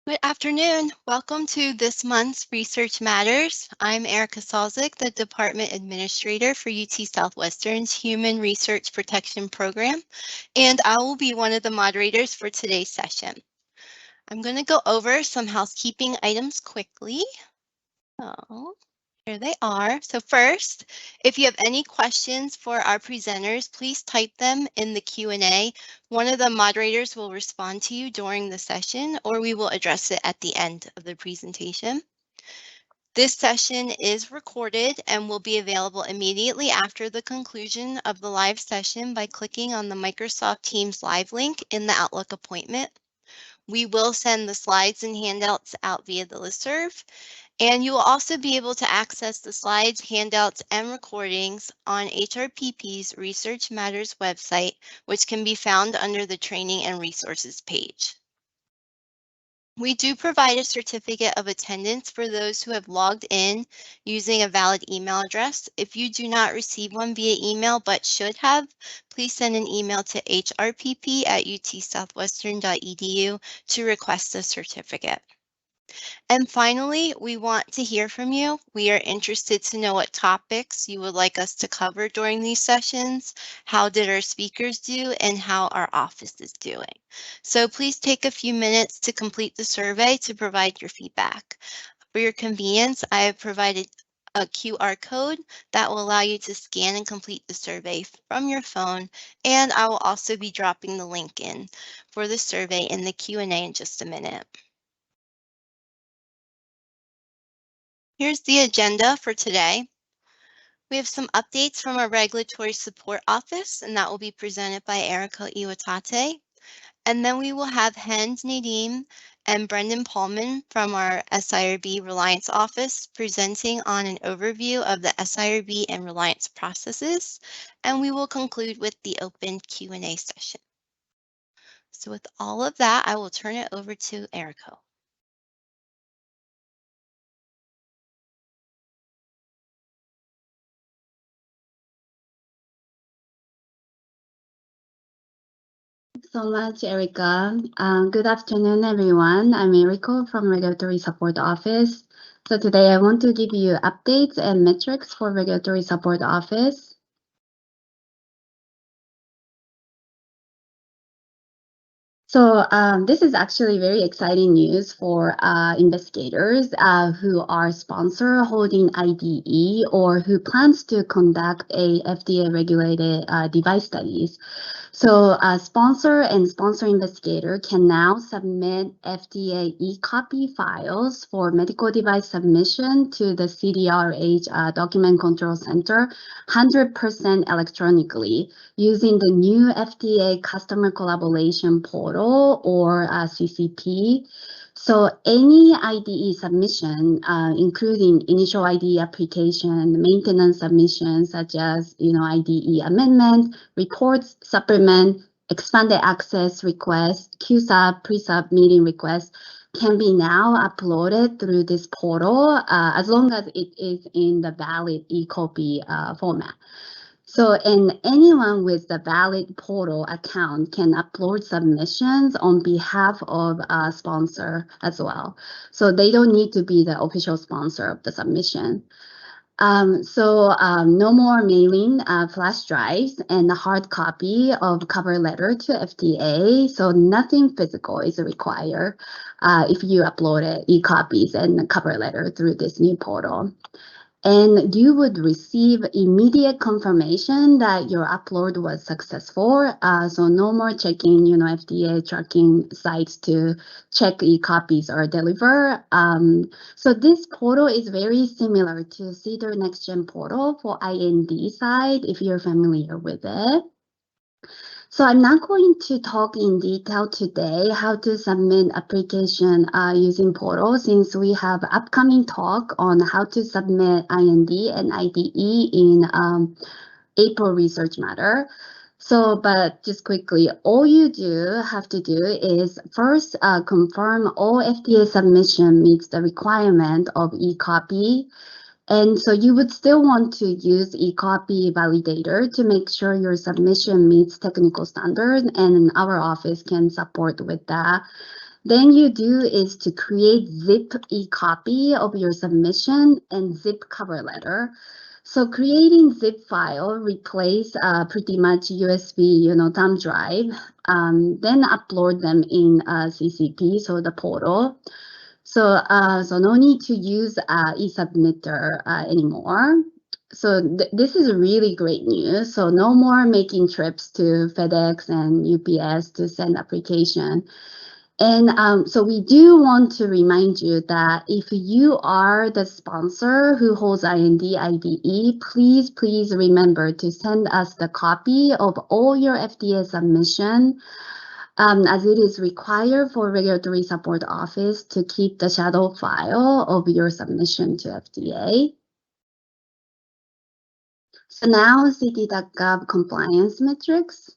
Good afternoon. Welcome to this month's Research Matters. I'm Erica Salzik, the Department Administrator for UT Southwestern's Human Research Protection Program, and I will be one of the moderators for today's session. I'm going to go over some housekeeping items quickly. So, here they are. So first, if you have any questions for our presenters, please type them in the Q&A. One of the moderators will respond to you during the session, or we will address it at the end of the presentation. This session is recorded and will be available immediately after the conclusion of the live session by clicking on the Microsoft Teams Live link in the Outlook appointment. We will send the slides and handouts out via the listserv. And you will also be able to access the slides, handouts, and recordings on HRPP's Research Matters website, which can be found under the Training and Resources page. We do provide a certificate of attendance for those who have logged in using a valid email address. If you do not receive one via email but should have, please send an email to hrpp@utsouthwestern.edu to request a certificate. And finally, we want to hear from you. We are interested to know what topics you would like us to cover during these sessions. How did our speakers do and how our office is doing? So please take a few minutes to complete the survey to provide your feedback. For your convenience, I have provided a QR code that will allow you to scan and complete the survey from your phone, and I will also be dropping the link in for the survey in the Q&A in just a minute. Here's the agenda for today. We have some updates from our Regulatory Support Office, and that will be presented by Erica Iwatate. And then we will have Hend Nadeem and Brendan Paulman from our SIRB Reliance Office presenting on an overview of the SIRB and Reliance processes. And we will conclude with the open Q&A session. So with all of that, I will turn it over to Erica. So much, Erica. Good afternoon, everyone. I'm Eriko from Regulatory Support Office. So today I want to give you updates and metrics for Regulatory Support Office. So this is actually very exciting news for investigators who are sponsor holding IDE or who plans to conduct a FDA-regulated device studies. So a sponsor and sponsor investigator can now submit FDA e-copy files for medical device submission to the CDRH Document Control Center 100% electronically using the new FDA Customer Collaboration Portal or CCP. So any IDE submission, including initial IDE application, maintenance submissions such as IDE amendment, reports, supplement, expanded access request, QSUB, pre-sub meeting request, can be now uploaded through this portal as long as it is in the valid e-copy format. So, and anyone with the valid portal account can upload submissions on behalf of a sponsor as well. So they don't need to be the official sponsor of the submission. No more mailing flash drives and a hard copy of cover letter to FDA. So nothing physical is required if you uploaded e-copies and cover letter through this new portal. And you would receive immediate confirmation that your upload was successful. So no more checking, FDA tracking sites to check e-copies are delivered. So this portal is very similar to CDER NextGen portal for IND side, if you're familiar with it. So I'm not going to talk in detail today how to submit application using portal since we have upcoming talk on how to submit IND and IDE in April Research Matter. So, but just quickly, all you have to do is first confirm all FDA submission meets the requirement of e-copy. And so you would still want to use e-copy validator to make sure your submission meets technical standards, and our office can support with that. Then you do is to create zip e-copy of your submission and zip cover letter. So creating zip file replace pretty much USB, thumb drive, then upload them in CCP, so the portal. So no need to use eSubmitter anymore. So this is really great news. So no more making trips to FedEx and UPS to send application. And so we do want to remind you that if you are the sponsor who holds IND IDE, please remember to send us the copy of all your FDA submission, as it is required for Regulatory Support Office to keep the shadow file of your submission to FDA. So now ct.gov compliance metrics.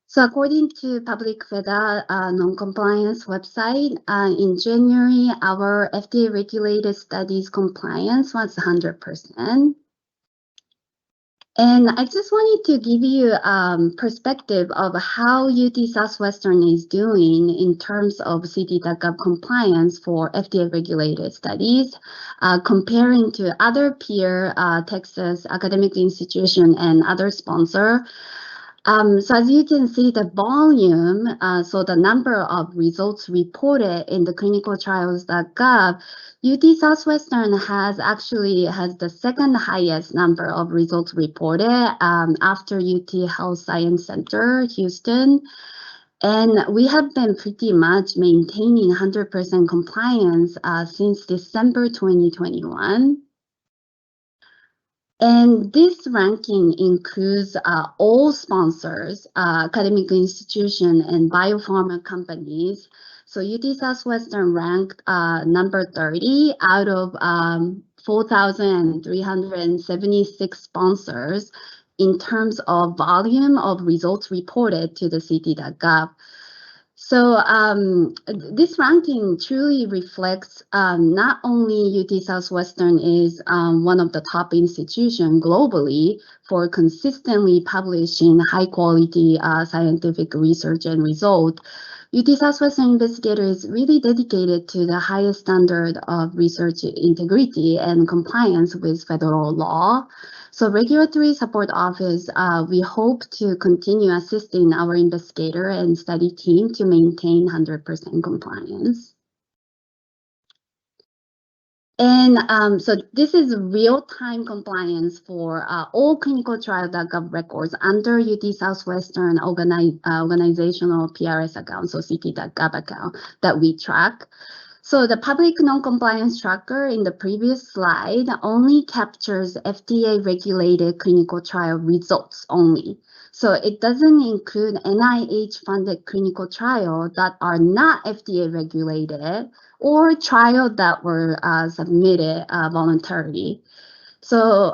So according to Public FEDA non-compliance website, in January, our FDA-regulated studies compliance was 100%. And I just wanted to give you perspective of how UT Southwestern is doing in terms of ct.gov compliance for FDA-regulated studies, comparing to other peer Texas academic institution and other sponsor. So as you can see, the volume, so the number of results reported in the clinicaltrials.gov, UT Southwestern has the second highest number of results reported after UT Health Science Center, Houston. And we have been pretty much maintaining 100% compliance since December 2021. And this ranking includes all sponsors, academic institution, and biopharma companies. So UT Southwestern ranked number 30 out of 4,376 sponsors in terms of volume of results reported to the ct.gov. So this ranking truly reflects not only UT Southwestern is one of the top institutions globally for consistently publishing high quality scientific research and result. UT Southwestern investigator is really dedicated to the highest standard of research integrity and compliance with federal law. So Regulatory Support Office, we hope to continue assisting our investigator and study team to maintain 100% compliance. And so this is real-time compliance for all clinicaltrial.gov records under UT Southwestern organizational PRS account, so ct.gov account that we track. So the public non-compliance tracker in the previous slide only captures FDA-regulated clinical trial results only. So it doesn't include NIH-funded clinical trials that are not FDA-regulated or trials that were submitted voluntarily. So,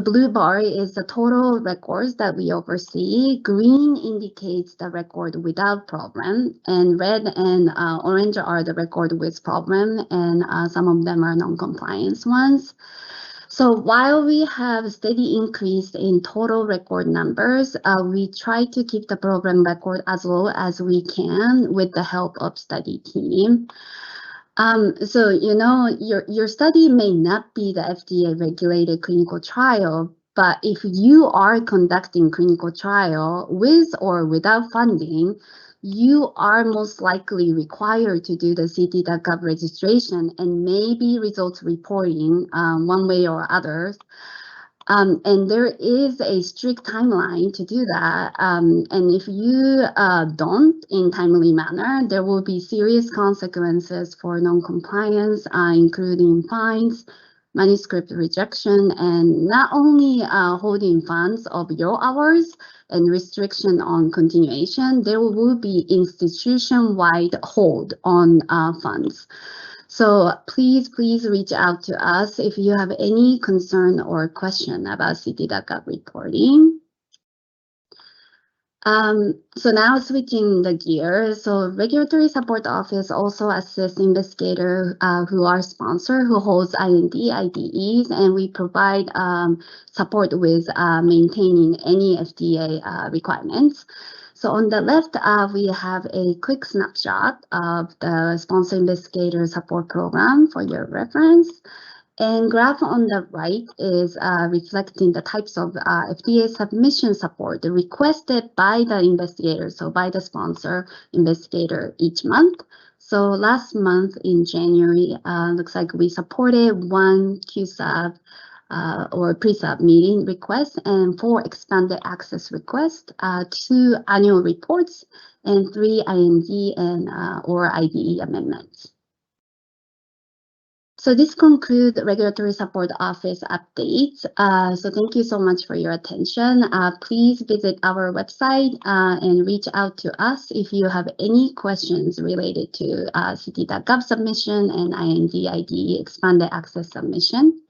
blue bar is the total records that we oversee. Green indicates the record without problem, and red and orange are the record with problem, and some of them are non-compliance ones. So while we have steady increase in total record numbers, we try to keep the program record as low as we can with the help of study team. So, your study may not be the FDA-regulated clinical trial, but if you are conducting clinical trial with or without funding, you are most likely required to do the ct.gov registration and maybe results reporting one way or other. And there is a strict timeline to do that. And if you don't in timely manner, there will be serious consequences for non-compliance, including fines, manuscript rejection, and not only holding funds of your hours and restriction on continuation, there will be institution-wide hold on funds. So please reach out to us if you have any concern or question about ct.gov reporting. So now switching the gear. So Regulatory Support Office also assists investigators who are sponsor who holds IND, IDEs, and we provide support with maintaining any FDA requirements. So on the left, we have a quick snapshot of the sponsor investigator support program for your reference. And graph on the right is reflecting the types of FDA submission support requested by the investigator, so by the sponsor investigator each month. So last month in January, looks like we supported 1 QSub or pre-sub meeting requests and 4 expanded access requests, 2 annual reports, and 3 IND and or IDE amendments. So this concludes Regulatory Support Office updates. So thank you so much for your attention. Please visit our website and reach out to us if you have any questions related to ct.gov submission and IND IDE expanded access submission.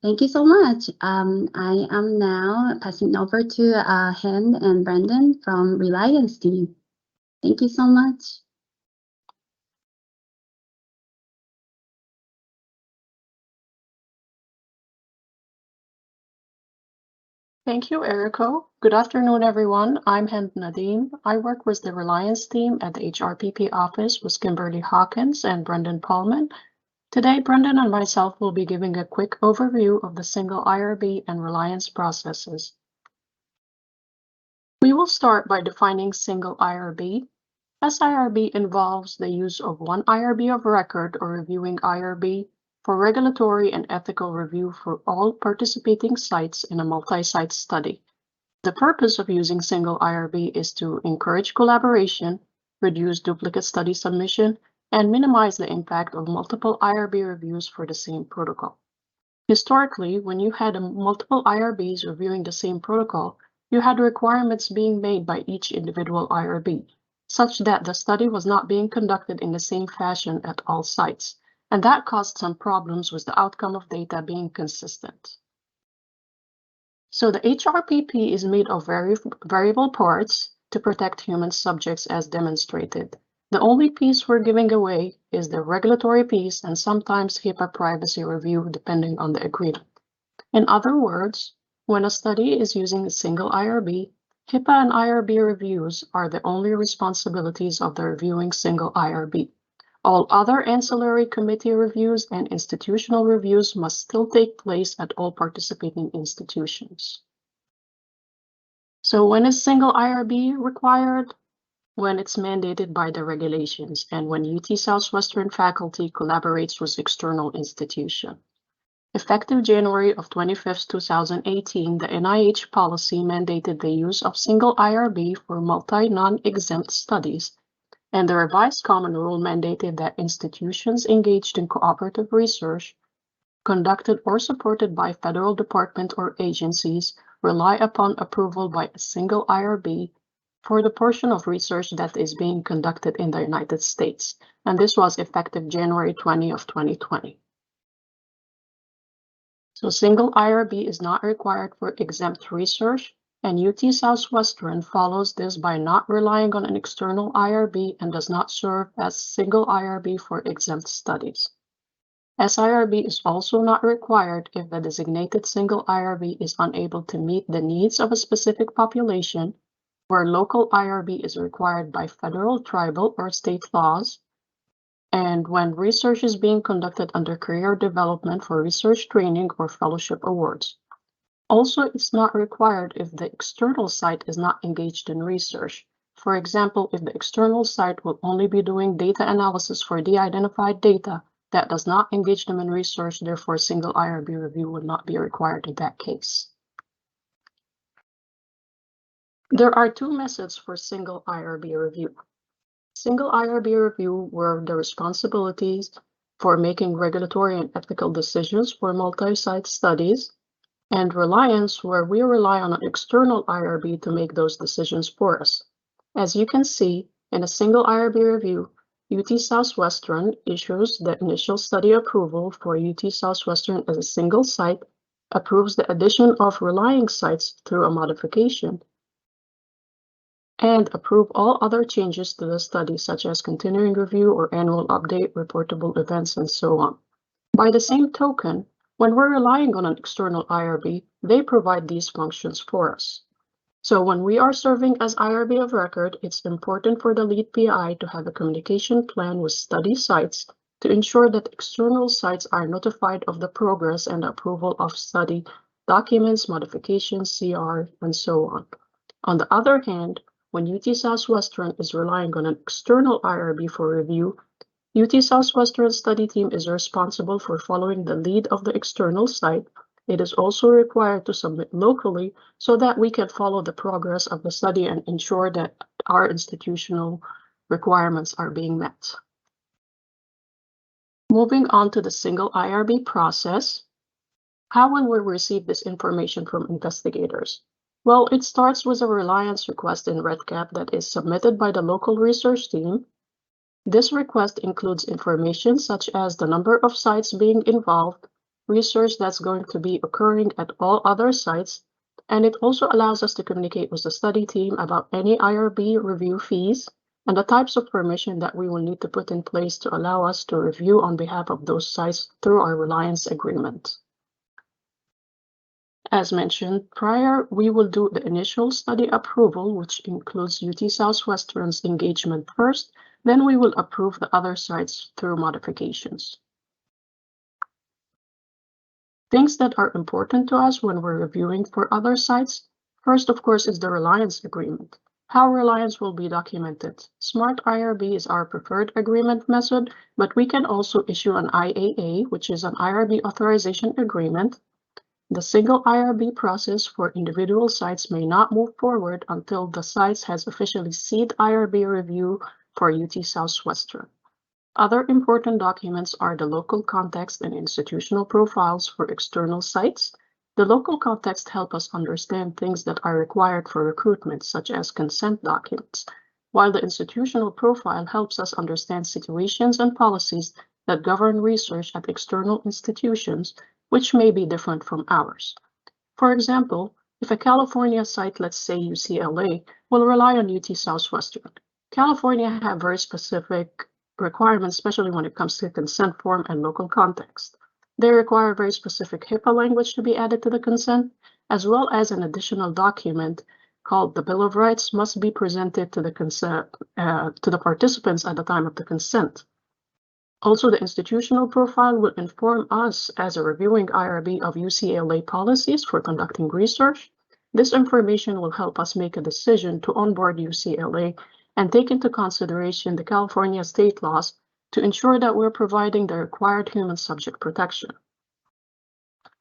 Thank you so much. I am now passing over to Hen and Brandon from Reliance team. Thank you so much. Thank you, Eriko. Good afternoon, everyone. I'm Hen Nadim. I work with the Reliance team at the HRPP office with Kimberly Hawkins and Brendan Paulman. Today, Brendan and myself will be giving a quick overview of the single IRB and Reliance processes. We will start by defining single IRB. SIRB involves the use of one IRB of record or reviewing IRB for regulatory and ethical review for all participating sites in a multi-site study. The purpose of using single IRB is to encourage collaboration, reduce duplicate study submission, and minimize the impact of multiple IRB reviews for the same protocol. Historically, when you had multiple IRBs reviewing the same protocol, you had requirements being made by each individual IRB, such that the study was not being conducted in the same fashion at all sites, and that caused some problems with the outcome of data being consistent. So the HRPP is made of variable parts to protect human subjects as demonstrated. The only piece we're giving away is the regulatory piece and sometimes HIPAA privacy review depending on the agreement. In other words, when a study is using a single IRB, HIPAA and IRB reviews are the only responsibilities of the reviewing single IRB. All other ancillary committee reviews and institutional reviews must still take place at all participating institutions. So when is single IRB required? When it's mandated by the regulations and when UT Southwestern faculty collaborates with external institution. Effective January of 25th, 2018, the NIH policy mandated the use of single IRB for multi-non-exempt studies, and the revised common rule mandated that institutions engaged in cooperative research, conducted or supported by federal department or agencies, rely upon approval by a single IRB for the portion of research that is being conducted in the United States, and this was effective January 20 of 2020. So single IRB is not required for exempt research, and UT Southwestern follows this by not relying on an external IRB and does not serve as single IRB for exempt studies. SIRB is also not required if the designated single IRB is unable to meet the needs of a specific population, where local IRB is required by federal, tribal, or state laws, and when research is being conducted under career development for research training or fellowship awards. Also, it's not required if the external site is not engaged in research. For example, if the external site will only be doing data analysis for de-identified data that does not engage them in research, therefore single IRB review would not be required in that case. There are 2 methods for single IRB review. Single IRB review were the responsibilities for making regulatory and ethical decisions for multi-site studies, and Reliance, where we rely on an external IRB to make those decisions for us. As you can see, in a single IRB review, UT Southwestern issues the initial study approval for UT Southwestern as a single site, approves the addition of relying sites through a modification, and approve all other changes to the study, such as continuing review or annual update, reportable events, and so on. By the same token, when we're relying on an external IRB, they provide these functions for us. So when we are serving as IRB of record, it's important for the lead PI to have a communication plan with study sites to ensure that external sites are notified of the progress and approval of study documents, modifications, CR, and so on. On the other hand, when UT Southwestern is relying on an external IRB for review, UT Southwestern study team is responsible for following the lead of the external site. It is also required to submit locally so that we can follow the progress of the study and ensure that our institutional requirements are being met. Moving on to the single IRB process, how will we receive this information from investigators? Well, it starts with a reliance request in REDCap that is submitted by the local research team. This request includes information such as the number of sites being involved, research that's going to be occurring at all other sites, and it also allows us to communicate with the study team about any IRB review fees and the types of permission that we will need to put in place to allow us to review on behalf of those sites through our reliance agreement. As mentioned prior, we will do the initial study approval, which includes UT Southwestern's engagement first, then we will approve the other sites through modifications. Things that are important to us when we're reviewing for other sites, first, of course, is the reliance agreement. How reliance will be documented. Smart IRB is our preferred agreement method, but we can also issue an IAA, which is an IRB authorization agreement. The single IRB process for individual sites may not move forward until the sites has officially ceded IRB review for UT Southwestern. Other important documents are the local context and institutional profiles for external sites. The local context help us understand things that are required for recruitment, such as consent documents, while the institutional profile helps us understand situations and policies that govern research at external institutions, which may be different from ours. For example, if a California site, let's say UCLA, will rely on UT Southwestern, California have very specific requirements, especially when it comes to consent form and local context. They require very specific HIPAA language to be added to the consent, as well as an additional document called the Bill of Rights must be presented to the participants at the time of the consent. Also, the institutional profile will inform us as a reviewing IRB of UCLA policies for conducting research. This information will help us make a decision to onboard UCLA and take into consideration the California state laws to ensure that we're providing the required human subject protection.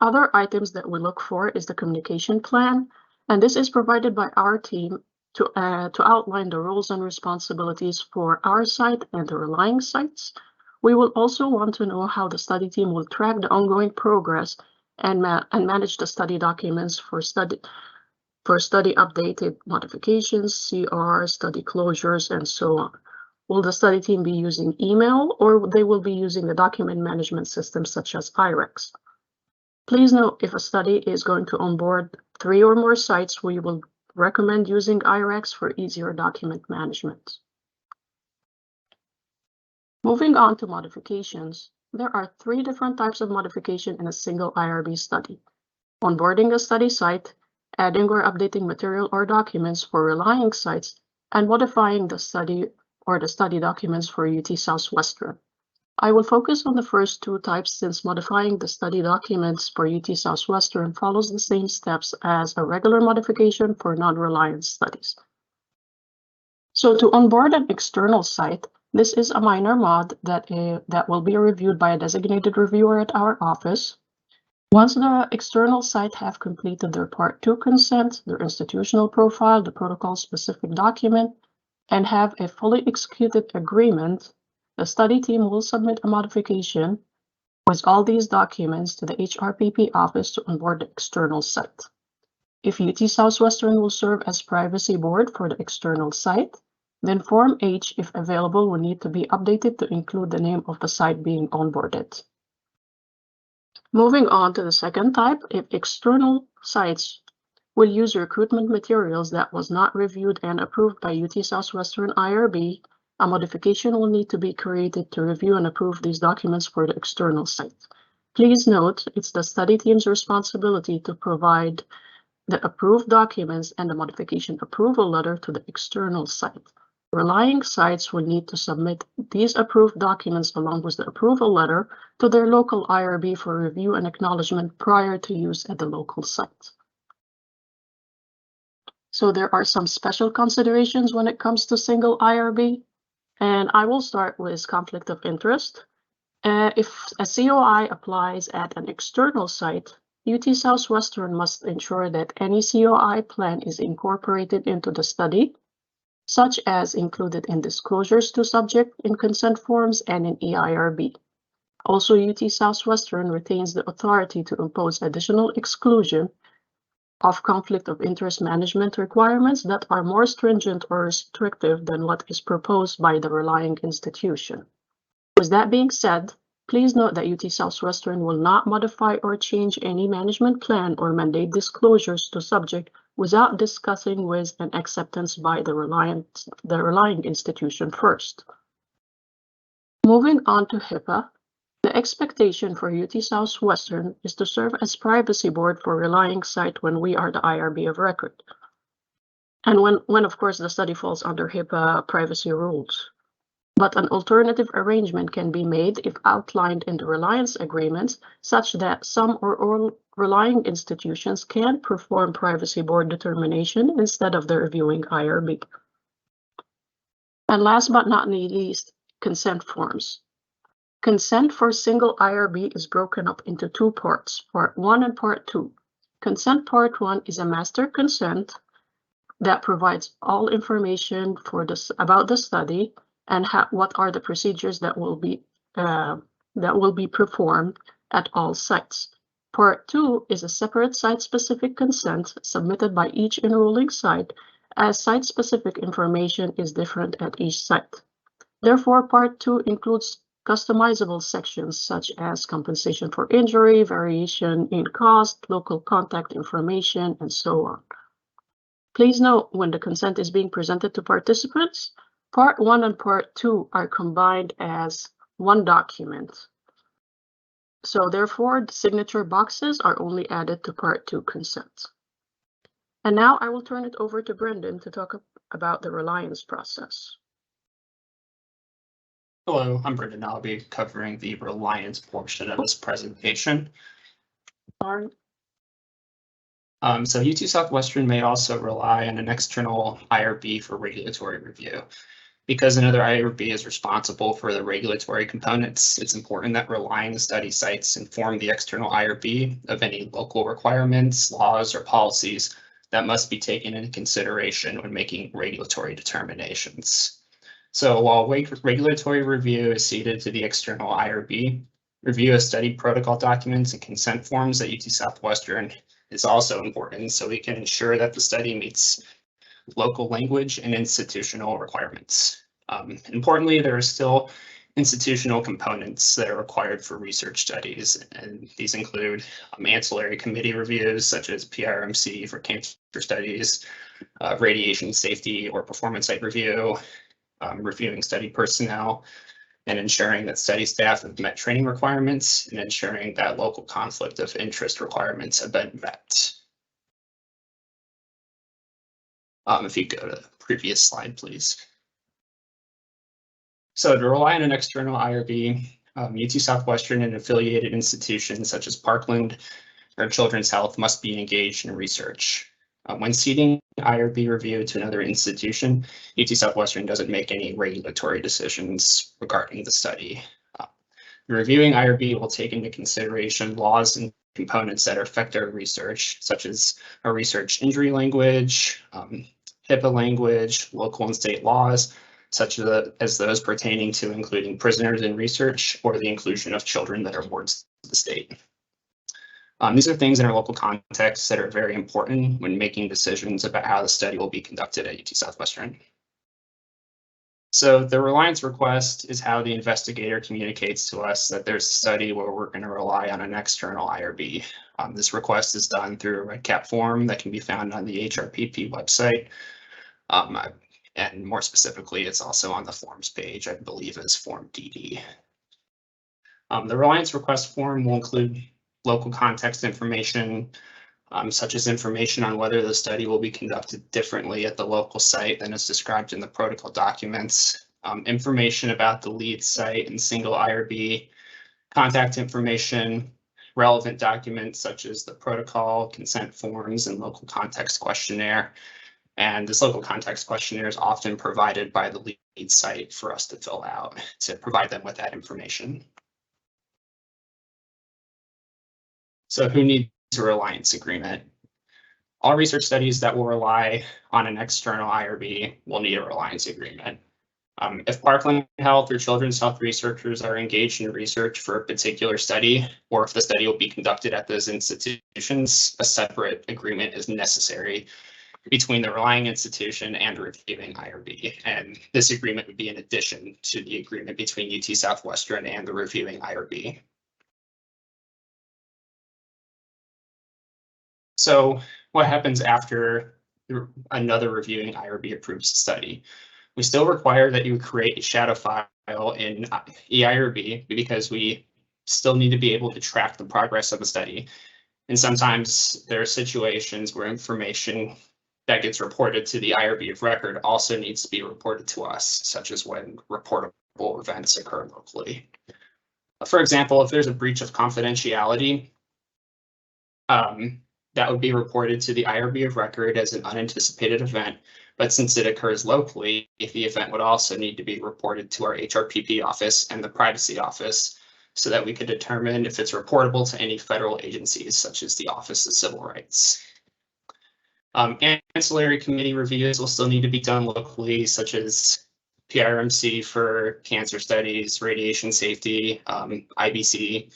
Other items that we look for is the communication plan, and this is provided by our team to outline the roles and responsibilities for our site and the relying sites. We will also want to know how the study team will track the ongoing progress and manage the study documents for study updated modifications, CR, study closures, and so on. Will the study team be using email, or they will be using the document management system such as IREX? Please note, if a study is going to onboard 3 or more sites, we will recommend using IREX for easier document management. Moving on to modifications, there are 3 different types of modification in a single IRB study: onboarding a study site, adding or updating material or documents for relying sites, and modifying the study or the study documents for UT Southwestern. I will focus on the first 2 types since modifying the study documents for UT Southwestern follows the same steps as a regular modification for non-reliance studies. So to onboard an external site, this is a minor mod that will be reviewed by a designated reviewer at our office. Once the external site have completed their Part 2 consent, their institutional profile, the protocol-specific document, and have a fully executed agreement, the study team will submit a modification with all these documents to the HRPP office to onboard the external site. If UT Southwestern will serve as privacy board for the external site, then Form H, if available, will need to be updated to include the name of the site being onboarded. Moving on to the second type, if external sites will use recruitment materials that was not reviewed and approved by UT Southwestern IRB, a modification will need to be created to review and approve these documents for the external site. Please note, it's the study team's responsibility to provide the approved documents and the modification approval letter to the external site. Relying sites will need to submit these approved documents along with the approval letter to their local IRB for review and acknowledgement prior to use at the local site. So there are some special considerations when it comes to single IRB, and I will start with conflict of interest. If a COI applies at an external site, UT Southwestern must ensure that any COI plan is incorporated into the study, such as included in disclosures to subject in consent forms and in EIRB. Also, UT Southwestern retains the authority to impose additional exclusion of conflict of interest management requirements that are more stringent or restrictive than what is proposed by the relying institution. With that being said, please note that UT Southwestern will not modify or change any management plan or mandate disclosures to subject without discussing with and acceptance by the relying institution first. Moving on to HIPAA, the expectation for UT Southwestern is to serve as privacy board for relying site when we are the IRB of record. And when of course the study falls under HIPAA privacy rules. But an alternative arrangement can be made if outlined in the reliance agreements, such that some or all relying institutions can perform privacy board determination instead of the reviewing IRB. And last but not least, consent forms. Consent for single IRB is broken up into two parts, Part 1 and Part 2. Consent Part 1 is a master consent that provides all information about the study and what are the procedures that will be performed at all sites. Part 2 is a separate site-specific consent submitted by each enrolling site, as site-specific information is different at each site. Therefore, Part 2 includes customizable sections such as compensation for injury, variation in cost, local contact information, and so on. Please note, when the consent is being presented to participants, Part 1 and Part 2 are combined as one document. So therefore, the signature boxes are only added to Part 2 consent. And now I will turn it over to Brendan to talk about the reliance process. Hello, I'm Brendan. I'll be covering the reliance portion of this presentation. So UT Southwestern may also rely on an external IRB for regulatory review. Because another IRB is responsible for the regulatory components, it's important that relying study sites inform the external IRB of any local requirements, laws, or policies that must be taken into consideration when making regulatory determinations. So while regulatory review is ceded to the external IRB, review of study protocol documents and consent forms at UT Southwestern is also important so we can ensure that the study meets local language and institutional requirements. Importantly, there are still institutional components that are required for research studies, and these include ancillary committee reviews such as PRMC for cancer studies, radiation safety or performance site review, reviewing study personnel, and ensuring that study staff have met training requirements, and ensuring that local conflict of interest requirements have been met. If you go to the previous slide, please. So to rely on an external IRB, UT Southwestern and affiliated institutions such as Parkland or Children's Health must be engaged in research. When ceding IRB review to another institution, UT Southwestern doesn't make any regulatory decisions regarding the study. The reviewing IRB will take into consideration laws and components that affect our research, such as our research injury language, HIPAA language, local and state laws, such as those pertaining to including prisoners in research or the inclusion of children that are wards of the state. These are things in our local context that are very important when making decisions about how the study will be conducted at UT Southwestern. So the reliance request is how the investigator communicates to us that there's a study where we're going to rely on an external IRB. This request is done through a REDCap form that can be found on the HRPP website. And more specifically, it's also on the forms page, I believe is Form DD. The reliance request form will include local context information, such as information on whether the study will be conducted differently at the local site than is described in the protocol documents, information about the lead site and single IRB, contact information, relevant documents such as the protocol, consent forms, and local context questionnaire. And this local context questionnaire is often provided by the lead site for us to fill out to provide them with that information. So who needs a reliance agreement? All research studies that will rely on an external IRB will need a reliance agreement. If Parkland Health or Children's Health researchers are engaged in research for a particular study, or if the study will be conducted at those institutions, a separate agreement is necessary between the relying institution and the reviewing IRB. And this agreement would be in addition to the agreement between UT Southwestern and the reviewing IRB. So what happens after another reviewing IRB approves the study? We still require that you create a shadow file in eIRB because we still need to be able to track the progress of the study. And sometimes there are situations where information that gets reported to the IRB of record also needs to be reported to us, such as when reportable events occur locally. For example, if there's a breach of confidentiality, that would be reported to the IRB of record as an unanticipated event, but since it occurs locally, the event would also need to be reported to our HRPP office and the privacy office so that we could determine if it's reportable to any federal agencies such as the Office of Civil Rights. Ancillary committee reviews will still need to be done locally, such as PRMC for cancer studies, radiation safety, IBC.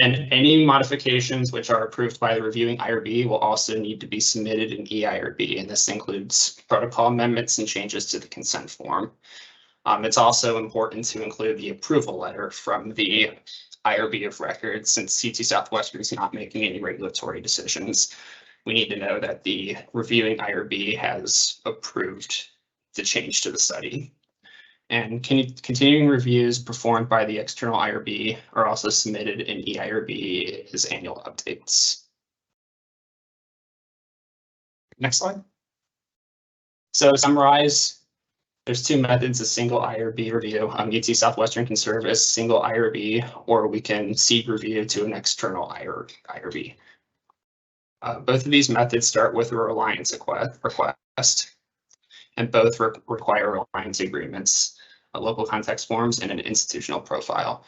And any modifications which are approved by the reviewing IRB will also need to be submitted in eIRB, and this includes protocol amendments and changes to the consent form. It's also important to include the approval letter from the IRB of record, since UT Southwestern is not making any regulatory decisions. We need to know that the reviewing IRB has approved the change to the study. And continuing reviews performed by the external IRB are also submitted in eIRB as annual updates. Next slide. So to summarize, there's two methods of single IRB review. UT Southwestern can serve as single IRB, or we can seed review to an external IRB. Both of these methods start with a reliance request, and both require reliance agreements, local context forms, and an institutional profile.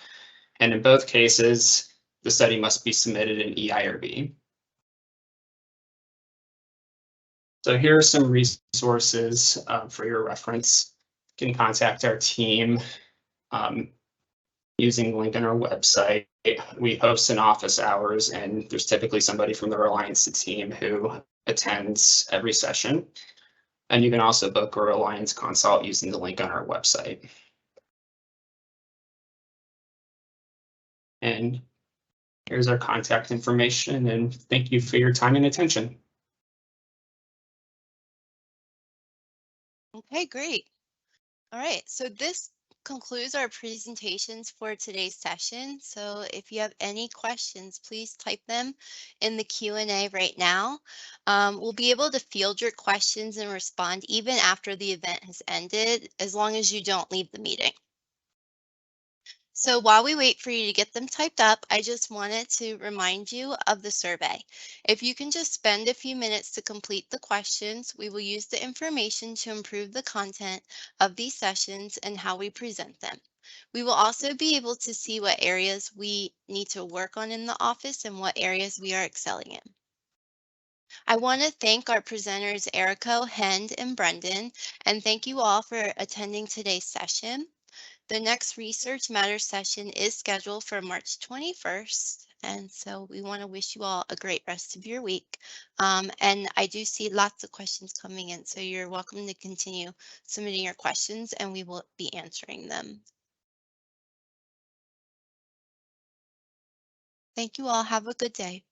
And in both cases, the study must be submitted in eIRB. So here are some resources for your reference. You can contact our team using the link on our website. We host an office hours, and there's typically somebody from the Reliance team who attends every session. And you can also book a Reliance consult using the link on our website. And here's our contact information, and thank you for your time and attention. Okay, great. All right, so this concludes our presentations for today's session. So if you have any questions, please type them in the Q&A right now. We'll be able to field your questions and respond even after the event has ended, as long as you don't leave the meeting. So while we wait for you to get them typed up, I just wanted to remind you of the survey. If you can just spend a few minutes to complete the questions, we will use the information to improve the content of these sessions and how we present them. We will also be able to see what areas we need to work on in the office and what areas we are excelling in. I want to thank our presenters, Erica, Hend, and Brendan, and thank you all for attending today's session. The next Research Matters session is scheduled for March 21st. And so we want to wish you all a great rest of your week. And I do see lots of questions coming in, so you're welcome to continue submitting your questions and we will be answering them. Thank you all. Have a good day.